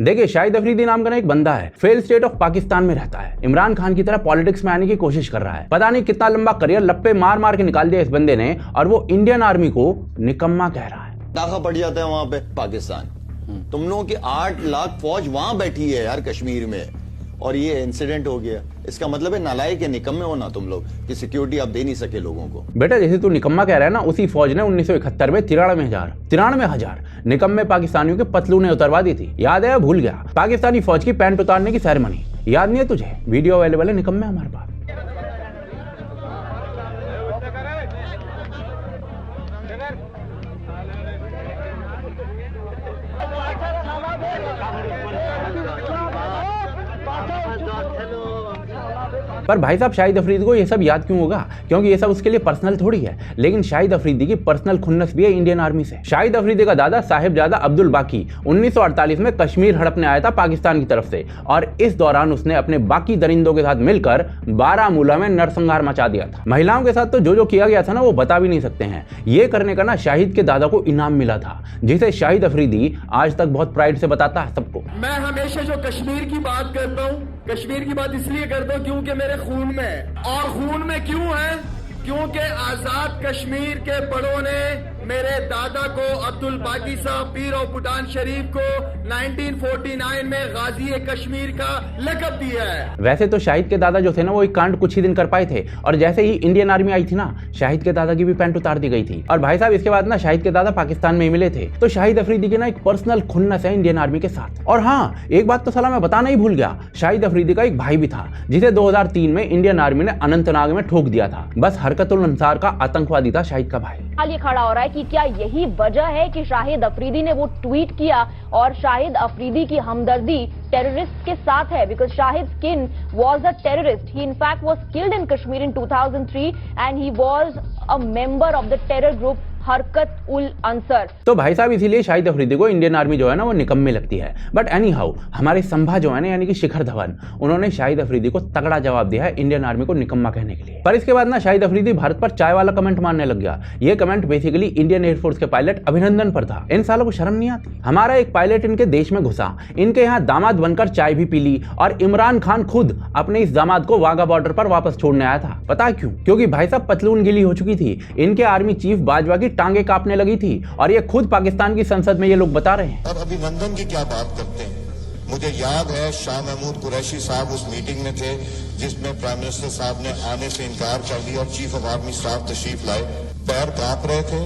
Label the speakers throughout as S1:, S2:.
S1: देखिए, शाहिद अफरीदी नाम का ना एक बंदा है, फेल स्टेट ऑफ पाकिस्तान में रहता है। इमरान खान की तरह पॉलिटिक्स में आने की कोशिश कर रहा है। पता नहीं कितना लंबा करियर लप्पे मार मार के निकाल दिया इस बंदे ने, और वो इंडियन आर्मी को निकम्मा कह रहा है।
S2: नाका पड़ जाता है वहां पे पाकिस्तान। तुम लोगों की 8 लाख फौज वहां बैठी है यार कश्मीर में, और ये इंसिडेंट हो गया। इसका मतलब है नालायक के निकम्मे हो ना तुम लोग कि सिक्योरिटी आप दे नहीं सके लोगों को।
S1: बेटा, जैसे तू निकम्मा कह रहा है ना, उसी फौज ने 1971 में 93,000 निकम्मे पाकिस्तानियों के पतलूने उतरवा दी थी। याद है या भूल गया? पाकिस्तानी फौज की पैंट उतारने की सेरेमनी याद नहीं है तुझे? वीडियो अवेलेबल है निकम्मे हमारे पास। पर भाई साहब, शाहिद अफरीदी को ये सब याद क्यों होगा? क्योंकि ये सब उसके लिए पर्सनल थोड़ी है। लेकिन शाहिद अफरीदी की पर्सनल खुन्नस भी है इंडियन आर्मी से। शाहिद अफरीदी का दादा साहिबजादा अब्दुल बाकी 1948 में कश्मीर हड़पने आया था पाकिस्तान की तरफ से, और इस दौरान उसने अपने बाकी दरिंदों के साथ मिलकर बारामूला में नरसंहार मचा दिया था। महिलाओं के साथ तो जो किया गया था ना, वो बता भी नहीं सकते हैं। ये करने का ना शाहिद के दादा को इनाम मिला था, जिसे शाहिद अफरीदी आज तक बहुत प्राइड से बताता है सबको।
S3: मैं हमेशा जो कश्मीर की बात करता हूँ, कश्मीर की बात इसलिए करता हूँ क्योंकि मेरे खून में है। और खून में क्यों है? क्योंकि आजाद कश्मीर के बड़ों ने मेरे दादा को, अब्दुल बाकी साहब पीर और पुटान शरीफ को 1949 में गाजी कश्मीर का लक़ब दिया है।
S1: वैसे तो शाहिद के दादा जो थे ना, वो एक कांड कुछ ही दिन कर पाए थे, और जैसे ही इंडियन आर्मी आई थी ना, शाहिद के दादा की भी पैंट उतार दी गई थी। और भाई साहब, इसके बाद ना शाहिद के दादा पाकिस्तान में ही मिले थे। तो शाहिद अफरीदी की ना एक पर्सनल खुन्नस है इंडियन आर्मी के साथ। और हाँ, एक बात तो साला मैं बताना ही भूल गया, शाहिद अफरीदी का एक भाई भी था, जिसे 2003 में इंडियन आर्मी ने अनंतनाग में ठोक दिया था। बस हरकतुल अंसार का आतंकवादी था शाहिद का भाई।
S4: हाल ये खड़ा हो रहा है कि क्या यही वजह है कि शाहिद अफरीदी ने वो ट्वीट किया, और शाहिद अफरीदी की हमदर्दी टेररिस्ट के साथ है, बिकॉज शाहिद किन was a terrorist. He in fact was killed in Kashmir in 2003 and he was a member of the terror group हरकत उल अंसर।
S1: तो भाई साहब, इसीलिए शाहिद अफरीदी को इंडियन आर्मी जो है ना, वो निकम्मे लगती है। बट एनी हाउ, हमारे संभा जो है ना, यानी कि शिखर धवन, उन्होंने शाहिद अफरीदी को तगड़ा जवाब दिया है इंडियन आर्मी को निकम्मा कहने के लिए। पर इसके बाद ना शाहिद अफरीदी भारत पर चाय वाला कमेंट मारने लग गया। ये कमेंट बेसिकली इंडियन एयरफोर्स के पायलट अभिनंदन पर था। इन सालों को शर्म नहीं आती? हमारा एक पायलट इनके देश में घुसा, इनके यहाँ दामाद बनकर चाय भी पी ली, और इमरान खान खुद अपने इस दामाद को वाघा बॉर्डर पर वापस छोड़ने आया था। पता क्यों? क्योंकि भाई साहब पतलून गीली हो चुकी थी। इनके आर्मी चीफ बाजवा की टांगे कांपने लगी थी, और ये खुद पाकिस्तान की संसद में ये लोग बता रहे हैं।
S5: और अभिनंदन की क्या बात करते हैं? मुझे याद है शाह महमूद कुरैशी साहब उस मीटिंग में थे जिसमें प्राइम मिनिस्टर साहब ने आने से इनकार कर दिया और चीफ ऑफ आर्मी स्टाफ तशरीफ लाए। पैर कांप रहे थे,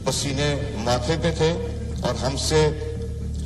S5: पसीने माथे पे थे, और हमसे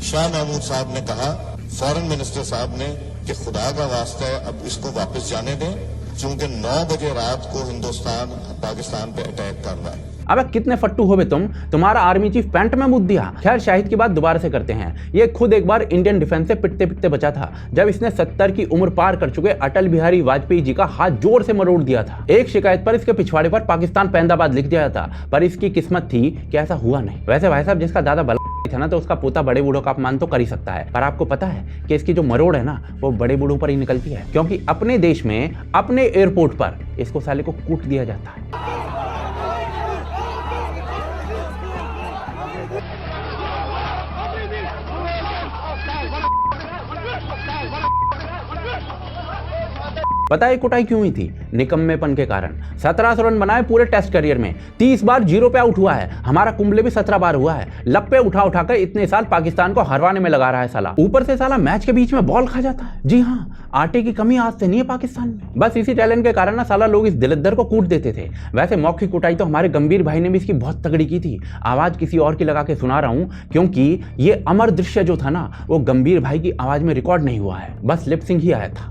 S5: शाह महमूद साहब ने कहा, फॉरेन मिनिस्टर साहब ने, कि खुदा का वास्ता है अब इसको वापस जाने दें, क्योंकि 9 बजे रात को हिंदुस्तान पाकिस्तान पे अटैक कर रहा है।
S1: अबे कितने फट्टू हो बे तुम? तुम्हारा आर्मी चीफ पैंट में मुद्द दिया। खैर, शाहिद की बात दोबारा से करते हैं। ये खुद एक बार इंडियन डिफेंस से पिटते पिटते बचा था, जब इसने 70 की उम्र पार कर चुके अटल बिहारी वाजपेयी जी का हाथ जोर से मरोड़ दिया था। एक शिकायत पर इसके पिछवाड़े पर पाकिस्तान पैंदाबाद लिख दिया था, पर इसकी किस्मत थी कि ऐसा हुआ नहीं। वैसे भाई साहब, जिसका दादा बला था ना, तो उसका पोता बड़े बूढ़ों का अपमान तो कर ही सकता है। पर आपको पता है कि इसकी जो मरोड़ है ना, वो बड़े बूढ़ों पर ही निकलती है, क्योंकि अपने देश में अपने एयरपोर्ट पर इसको साले को कूट दिया जाता है। पता है कुटाई क्यों हुई थी? निकम्मेपन के कारण। 1700 रन बनाए पूरे टेस्ट करियर में, 30 बार 0 पे आउट हुआ है। हमारा कुंबले भी 17 बार हुआ है। लप्पे उठा उठाकर इतने साल पाकिस्तान को हरवाने में लगा रहा है साला। ऊपर से साला मैच के बीच में बॉल खा जाता है। जी हाँ, आटे की कमी आज से नहीं है पाकिस्तान में। बस इसी टैलेंट के कारण ना साला लोग इस दिलद्दर को कूट देते थे। वैसे मौखिक कुटाई तो हमारे गंभीर भाई ने भी इसकी बहुत तगड़ी की थी। आवाज किसी और की लगा के सुना रहा हूं, क्योंकि ये अमर दृश्य जो था ना, वो गंभीर भाई की आवाज में रिकॉर्ड नहीं हुआ है, बस लिप सिंक ही आया था।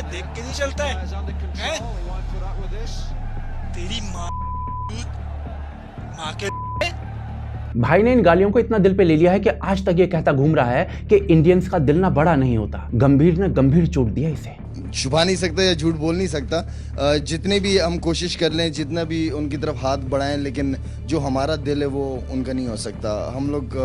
S6: देख के नहीं चलता है? तेरी माँ के
S1: भाई ने इन गालियों को इतना दिल पे ले लिया है कि आज तक ये कहता घूम रहा है कि इंडियंस का दिल ना बड़ा नहीं होता। गंभीर ने गंभीर चोट दिया इसे।
S7: छुपा नहीं सकता या झूठ बोल नहीं सकता। जितने भी हम कोशिश कर लें, जितना भी उनकी तरफ हाथ बढ़ाएं, लेकिन जो हमारा दिल है वो उनका नहीं हो सकता। हम लोग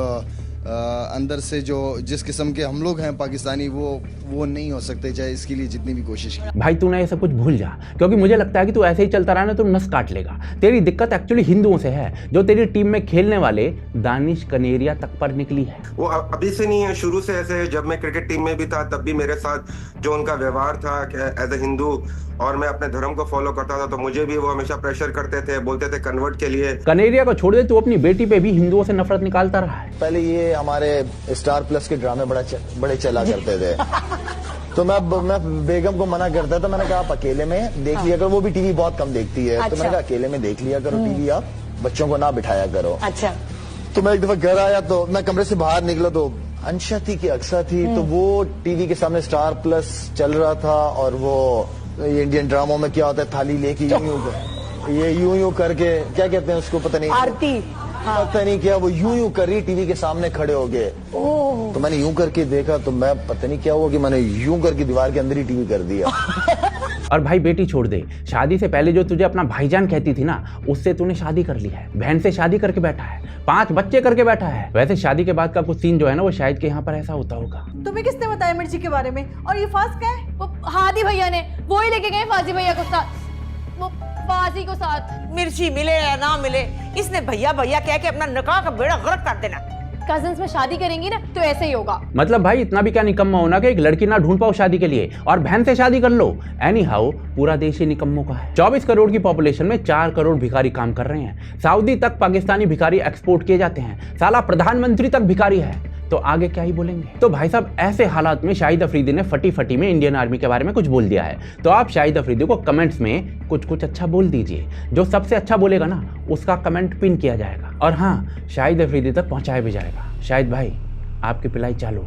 S7: अंदर से जो जिस किस्म के हम लोग हैं पाकिस्तानी वो नहीं हो सकते, चाहे इसके लिए जितनी भी कोशिश की।
S1: भाई तूने ये सब कुछ भूल जा, क्योंकि मुझे लगता है कि तू ऐसे ही चलता रहा ना तो नस काट लेगा। तेरी दिक्कत एक्चुअली हिंदुओं से है, जो तेरी टीम में खेलने वाले दानिश कनेरिया तक पर निकली है।
S8: वो अभी से नहीं है, शुरू से ऐसे है। जब मैं क्रिकेट टीम में भी था तब भी मेरे साथ जो उनका व्यवहार था एज ए हिंदू, और मैं अपने धर्म को फॉलो करता था, तो मुझे भी वो हमेशा प्रेशर करते थे, बोलते थे कन्वर्ट के लिए।
S1: कनेरिया को छोड़ दे, तू अपनी बेटी पे भी हिंदुओं से नफरत निकालता रहा है।
S2: पहले ये हमारे स्टार प्लस के ड्रामे बड़े चला करते थे तो मैं बेगम को मना करता था, मैंने कहा आप अकेले में देख लिया करो, वो भी टीवी बहुत कम देखती है। तो मैंने कहा अकेले में देख लिया करो टीवी, आप बच्चों को ना बिठाया करो।
S9: अच्छा।
S2: तो मैं एक दफा घर आया तो मैं कमरे से बाहर निकला तो अंशा थी कि अक्सा थी, तो वो टीवी के सामने स्टार प्लस चल रहा था, और वो ये इंडियन ड्रामों में क्या होता है, थाली लेके यूं करके क्या कहते हैं उसको, पता नहीं,
S9: आरती।
S2: पता नहीं क्या, वो यूं कर रही टीवी के सामने खड़े हो गए। तो मैंने यूं करके देखा तो मैं पता नहीं क्या हुआ कि मैंने यूं करके दीवार के अंदर ही टीवी कर दिया।
S1: और भाई बेटी छोड़ दे, शादी से पहले जो तुझे अपना भाईजान कहती थी ना, उससे तूने शादी कर ली है, बहन से शादी करके बैठा है, 5 बच्चे करके बैठा है। वैसे शादी के बाद का कुछ सीन जो है ना, वो शायद के यहाँ पर ऐसा होता होगा।
S9: तुम्हें किसने बताया मिर्ची के बारे में? और ये फास्ट क्या है?
S4: वो हादी भैया ने, वो ही लेके गए फाजी भैया को साथ, वो फाजी को साथ।
S9: मिर्ची मिले या ना मिले, इसने भैया भैया कह के अपना निकाह का बेड़ा गर्क कर देना।
S4: कजिन्स में शादी करेंगी ना तो ऐसे ही होगा।
S1: मतलब भाई इतना भी क्या निकम्मा होना कि एक लड़की ना ढूंढ पाओ शादी के लिए और बहन से शादी कर लो। एनी हाउ पूरा देश ही निकम्मों का है। 24 करोड़ की पॉपुलेशन में 4 करोड़ भिखारी काम कर रहे हैं। सऊदी तक पाकिस्तानी भिखारी एक्सपोर्ट किए जाते हैं। साला प्रधानमंत्री तक भिखारी है, तो आगे क्या ही बोलेंगे। तो भाई साहब ऐसे हालात में शाहिद अफरीदी ने फटी फटी में इंडियन आर्मी के बारे में कुछ बोल दिया है। तो आप शाहिद अफरीदी को कमेंट्स में कुछ अच्छा बोल दीजिए। जो सबसे अच्छा बोलेगा ना उसका कमेंट पिन किया जाएगा और हाँ शाहिद अफरीदी तक पहुंचाया भी जाएगा। शाहिद भाई आपकी पिलाई चालू।